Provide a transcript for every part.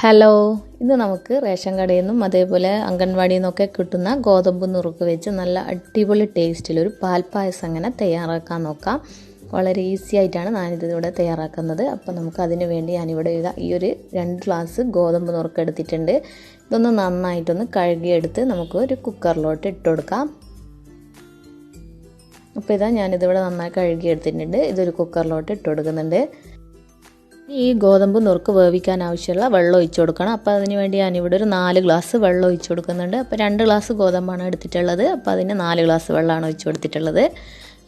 Hello, ഇന്ന് നമുക്ക് ration കടയിൽ നിന്നും അതേപോലെ അംഗൻവാടിയിൽ നിന്നൊക്കെ കിട്ടുന്ന ഗോതമ്പ് നുറുക്ക് വെച്ച് നല്ല അടിപൊളി ടേസ്റ്റിലൊരു പാൽപ്പായസം എങ്ങനെ തയ്യാറാക്കാൻ നോക്കാം. വളരെ ഈസി ആയിട്ടാണ് ഞാനിതിവിടെ തയ്യാറാക്കുന്നത്. അപ്പോൾ നമുക്ക് അതിന് വേണ്ടി ഞാനിവിടെ ഈ ഒരു 2 ഗ്ലാസ് ഗോതമ്പ് നുറുക്ക് എടുത്തിട്ടുണ്ട്. ഇതൊന്ന് നന്നായിട്ടൊന്ന് കഴുകിയെടുത്ത് നമുക്ക് ഒരു കുക്കറിലോട്ട് ഇട്ട് കൊടുക്കാം. അപ്പോൾ ഞാനിതിവിടെ നന്നായി കഴുകിയെടുത്തിട്ടുണ്ട്. ഇതൊരു കുക്കറിലോട്ട് ഇട്ട് കൊടുക്കുന്നുണ്ട്. ഈ ഗോതമ്പ് നുറുക്ക് വേവിക്കാൻ ആവശ്യമുള്ള വെള്ളം ഒഴിച്ചു കൊടുക്കണം. അപ്പോൾ അതിന് വേണ്ടി ഞാനിവിടെ ഒരു 4 ഗ്ലാസ് വെള്ളം ഒഴിച്ചു കൊടുക്കുന്നുണ്ട്. അപ്പോൾ 2 ഗ്ലാസ് ഗോതമ്പാണ് എടുത്തിട്ടുള്ളത്. അപ്പോൾ അതിന് 4 ഗ്ലാസ് വെള്ളമാണ് ഒഴിച്ചു കൊടുത്തിട്ടുള്ളത്.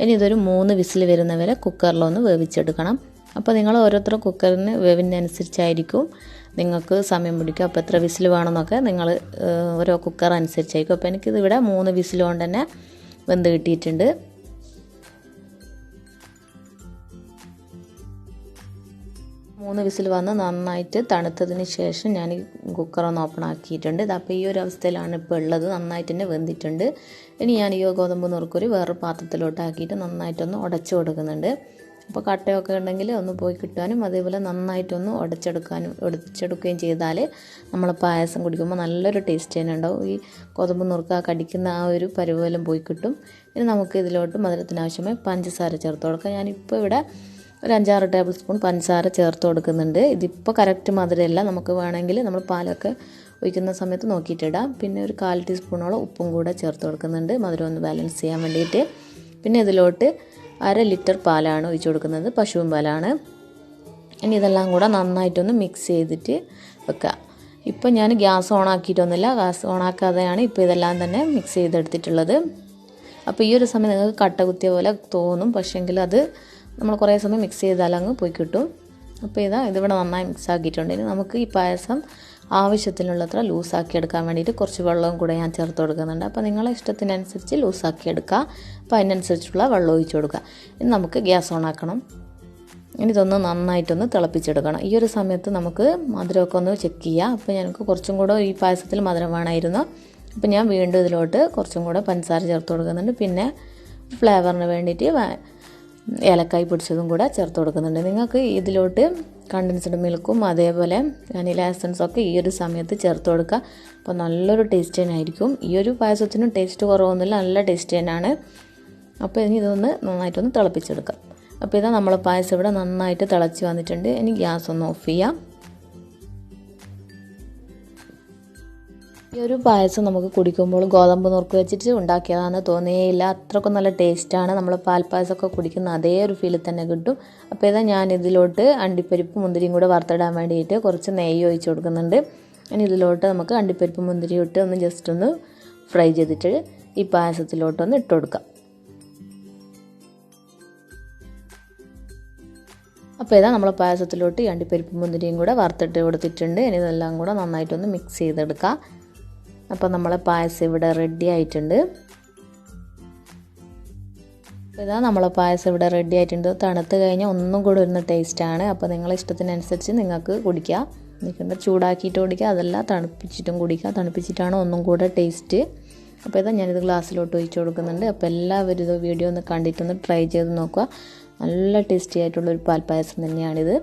ഇനി ഇതൊരു 3 വിസിൽ വരുന്നവരെ കുക്കറിലൊന്ന് വേവിച്ചെടുക്കണം. അപ്പോൾ നിങ്ങൾ ഓരോരുത്തരും കുക്കറിന് വേവിനനുസരിച്ചായിരിക്കും നിങ്ങൾക്ക് സമയം പിടിക്കും. അപ്പോൾ എത്ര വിസിൽ വേണമെന്നൊക്കെ നിങ്ങൾ ഓരോ കുക്കർ അനുസരിച്ചായിരിക്കും. അപ്പോൾ എനിക്കിതിവിടെ 3 വിസിൽ കൊണ്ട് തന്നെ വെന്ത് കിട്ടിയിട്ടുണ്ട്. 3 വിസിൽ വന്ന് നന്നായിട്ട് തണുത്തതിന് ശേഷം ഞാൻ കുക്കറൊന്ന് ഓപ്പൺ ആക്കിയിട്ടുണ്ട്. അപ്പോൾ ഈ ഒരു അവസ്ഥയിലാണ് ഇപ്പോൾ ഉള്ളത്. നന്നായിട്ട് തന്നെ വെന്തിട്ടുണ്ട്. ഇനി ഞാൻ ഈ ഗോതമ്പ് നുറുക്കൊരു വേറൊരു പാത്രത്തിലോട്ട് ആക്കിയിട്ട് നന്നായിട്ടൊന്ന് ഉടച്ചു കൊടുക്കുന്നുണ്ട്. അപ്പോൾ കട്ടയൊക്കെ ഉണ്ടെങ്കിൽ ഒന്ന് പോയി കിട്ടാനും അതേപോലെ നന്നായിട്ടൊന്ന് ഉടച്ചെടുക്കുകയും ചെയ്താൽ നമ്മൾ പായസം കുടിക്കുമ്പോൾ നല്ലൊരു ടേസ്റ്റ് തന്നെ ഉണ്ടാവും. ഈ ഗോതമ്പ് നുറുക്ക് കടിക്കുന്ന ആ ഒരു പരുവെല്ലാം പോയി കിട്ടും. ഇനി നമുക്ക് ഇതിലോട്ട് മധുരത്തിനാവശ്യമായി പഞ്ചസാര ചേർത്ത് കൊടുക്കാം. ഞാനിപ്പോൾ ഇവിടെ ഒരു 5-6 ടേബിൾ സ്പൂൺ പഞ്ചസാര ചേർത്ത് കൊടുക്കുന്നുണ്ട്. ഇതിപ്പോൾ കറക്റ്റ് മധുരമല്ല, നമുക്ക് വേണമെങ്കിൽ നമ്മൾ പാലൊക്കെ ഒഴിക്കുന്ന സമയത്ത് നോക്കിയിട്ടിടാം. പിന്നെ ഒരു 1/4 ടീസ്പൂണോളം ഉപ്പും കൂടെ ചേർത്ത് കൊടുക്കുന്നുണ്ട്, മധുരം ഒന്ന് ബാലൻസ് ചെയ്യാൻ വേണ്ടിയിട്ട്. പിന്നെ ഇതിലോട്ട് 1/2 ലിറ്റർ പാലാണ് ഒഴിച്ച് കൊടുക്കുന്നത്, പശുവും പാലാണ്. ഇനി ഇതെല്ലാം കൂടെ നന്നായിട്ടൊന്ന് മിക്സ് ചെയ്തിട്ട് വെക്കുക. ഇപ്പോൾ ഞാൻ ഗ്യാസ് ഓണാക്കിയിട്ടൊന്നുമില്ല, ഗ്യാസ് ഓണാക്കാതെയാണ് ഇപ്പോൾ ഇതെല്ലാം തന്നെ മിക്സ് ചെയ്തെടുത്തിട്ടുള്ളത്. അപ്പോൾ ഈ ഒരു സമയം നിങ്ങൾക്ക് കട്ട കുത്തിയ പോലെ തോന്നും, പക്ഷേങ്കിൽ അത് നമ്മൾ കുറേ സമയം മിക്സ് ചെയ്താൽ അങ്ങ് പോയി കിട്ടും. അപ്പോൾ ഇതിവിടെ നന്നായി മിക്സ് ആക്കിയിട്ടുണ്ട്. ഇനി നമുക്ക് ഈ പായസം ആവശ്യത്തിനുള്ളത്ര ലൂസാക്കി എടുക്കാൻ വേണ്ടിയിട്ട് കുറച്ച് വെള്ളവും കൂടെ ഞാൻ ചേർത്ത് കൊടുക്കുന്നുണ്ട്. അപ്പോൾ നിങ്ങളെ ഇഷ്ടത്തിനനുസരിച്ച് ലൂസാക്കി എടുക്കുക. അപ്പോൾ അതിനനുസരിച്ചുള്ള വെള്ളം ഒഴിച്ച് കൊടുക്കുക. ഇനി നമുക്ക് ഗ്യാസ് ഓൺ ആക്കണം. ഇനി ഇതൊന്ന് നന്നായിട്ടൊന്ന് തിളപ്പിച്ചെടുക്കണം. ഈ ഒരു സമയത്ത് നമുക്ക് മധുരമൊക്കെ ഒന്ന് ചെക്ക് ചെയ്യാം. അപ്പോൾ ഞങ്ങൾക്ക് കുറച്ചും കൂടെ ഈ പായസത്തിൽ മധുരം വേണമായിരുന്നു. അപ്പോൾ ഞാൻ വീണ്ടും ഇതിലോട്ട് കുറച്ചും കൂടെ പഞ്ചസാര ചേർത്ത് കൊടുക്കുന്നുണ്ട്. പിന്നെ ഫ്ലേവറിന് വേണ്ടിയിട്ട് ഏലക്കായ് പൊടിച്ചതും കൂടെ ചേർത്ത് കൊടുക്കുന്നുണ്ട്. നിങ്ങൾക്ക് ഇതിലോട്ട് കണ്ടൻസ്ഡ് മിൽക്കും അതേപോലെ വാനില എസൻസൊക്കെ ഈ ഒരു സമയത്ത് ചേർത്ത് കൊടുക്കുക. അപ്പോൾ നല്ലൊരു ടേസ്റ്റ് തന്നെ ആയിരിക്കും. ഈ ഒരു പായസത്തിനും ടേസ്റ്റ് കുറവൊന്നുമില്ല, നല്ല ടേസ്റ്റ് തന്നെയാണ്. അപ്പോൾ ഇനി ഇതൊന്ന് നന്നായിട്ടൊന്ന് തിളപ്പിച്ചെടുക്കാം. അപ്പോൾ നമ്മളെ പായസം ഇവിടെ നന്നായിട്ട് തിളച്ച് വന്നിട്ടുണ്ട്. ഇനി ഗ്യാസ് ഒന്ന് ഓഫ് ചെയ്യാം. ഈ ഒരു പായസം നമുക്ക് കുടിക്കുമ്പോൾ ഗോതമ്പ് നുറുക്ക് വെച്ചിട്ട് ഉണ്ടാക്കിയതാണെന്ന് തോന്നിയേയില്ല. അത്രയ്ക്കും നല്ല ടേസ്റ്റാണ്. നമ്മൾ പാൽപ്പായസമൊക്കെ കുടിക്കുന്ന അതേ ഒരു ഫീലിൽ തന്നെ കിട്ടും. അപ്പോൾ ഞാൻ ഇതിലോട്ട് അണ്ടിപ്പരിപ്പ് മുന്തിരിയും കൂടെ വറുത്തിടാൻ വേണ്ടിയിട്ട് കുറച്ച് നെയ്യ് ഒഴിച്ച് കൊടുക്കുന്നുണ്ട്. ഇനി ഇതിലോട്ട് നമുക്ക് അണ്ടിപ്പരിപ്പ് മുന്തിരി ഇട്ട് ഒന്ന് ജസ്റ്റ് ഒന്ന് ഫ്രൈ ചെയ്തിട്ട് ഈ പായസത്തിലോട്ടൊന്ന് ഇട്ട് കൊടുക്കാം. അപ്പോൾ നമ്മൾ പായസത്തിലോട്ട് ഈ അണ്ടിപ്പരിപ്പ് മുന്തിരിയും കൂടെ വറുത്തിട്ട് കൊടുത്തിട്ടുണ്ട്. ഇനി ഇതെല്ലാം കൂടെ നന്നായിട്ടൊന്ന് മിക്സ് ചെയ്തെടുക്കാം. അപ്പോൾ നമ്മളെ പായസം ഇവിടെ റെഡി ആയിട്ടുണ്ട്. നമ്മളെ പായസം ഇവിടെ റെഡി ആയിട്ടുണ്ട്. തണുത്ത് കഴിഞ്ഞാൽ ഒന്നും കൂടെ വരുന്ന ടേസ്റ്റാണ്. അപ്പോൾ നിങ്ങളെ ഇഷ്ടത്തിനനുസരിച്ച് നിങ്ങൾക്ക് കുടിക്കുക. നിൽക്കുന്ന ചൂടാക്കിയിട്ട് കുടിക്കുക, അതല്ല തണുപ്പിച്ചിട്ടും കുടിക്കുക. തണുപ്പിച്ചിട്ടാണ് ഒന്നും കൂടെ ടേസ്റ്റ്. അപ്പോൾ ഞാനിത് ഗ്ലാസ്സിലോട്ട് ഒഴിച്ച് കൊടുക്കുന്നുണ്ട്. അപ്പോൾ എല്ലാവരും ഇത് വീഡിയോ ഒന്ന് കണ്ടിട്ടൊന്ന് ട്രൈ ചെയ്ത് നോക്കുക. നല്ല ടേസ്റ്റി ആയിട്ടുള്ളൊരു പാൽപ്പായസം തന്നെയാണിത്.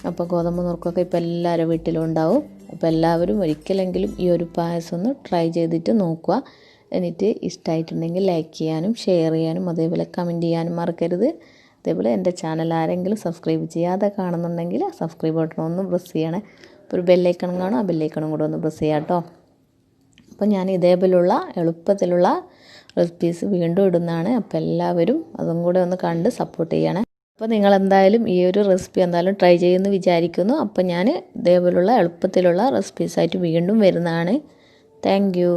അപ്പോൾ ഗോതമ്പ് നുറുക്കൊക്കെ ഇപ്പോൾ എല്ലാവരുടെ വീട്ടിലും ഉണ്ടാവും. അപ്പോൾ എല്ലാവരും ഒരിക്കലെങ്കിലും ഈ ഒരു പായസം ഒന്ന് ട്രൈ ചെയ്തിട്ട് നോക്കുക. എന്നിട്ട് ഇഷ്ടമായിട്ടുണ്ടെങ്കിൽ ലൈക്ക് ചെയ്യാനും ഷെയർ ചെയ്യാനും അതേപോലെ കമൻറ്റ് ചെയ്യാനും മറക്കരുത്. അതേപോലെ എൻ്റെ ചാനൽ ആരെങ്കിലും സബ്സ്ക്രൈബ് ചെയ്യാതെ കാണുന്നുണ്ടെങ്കിൽ സബ്സ്ക്രൈബ് ബട്ടൺ ഒന്ന് പ്രസ് ചെയ്യണേ. അപ്പോൾ ഒരു ബെല്ലൈക്കണും കാണും, ആ ബെല്ലൈക്കണും കൂടെ ഒന്ന് പ്രസ് ചെയ്യാം കേട്ടോ. അപ്പോൾ ഞാൻ ഇതേപോലുള്ള എളുപ്പത്തിലുള്ള റെസിപ്പീസ് വീണ്ടും ഇടുന്നതാണ്. അപ്പോൾ എല്ലാവരും അതും കൂടെ ഒന്ന് കണ്ട് സപ്പോർട്ട് ചെയ്യണേ. അപ്പോൾ നിങ്ങളെന്തായാലും ഈ ഒരു റെസിപ്പി എന്തായാലും ട്രൈ ചെയ്യുമെന്ന് വിചാരിക്കുന്നു. അപ്പോൾ ഞാൻ ഇതേപോലുള്ള എളുപ്പത്തിലുള്ള റെസിപ്പീസായിട്ട് വീണ്ടും വരുന്നതാണ്. Thank you.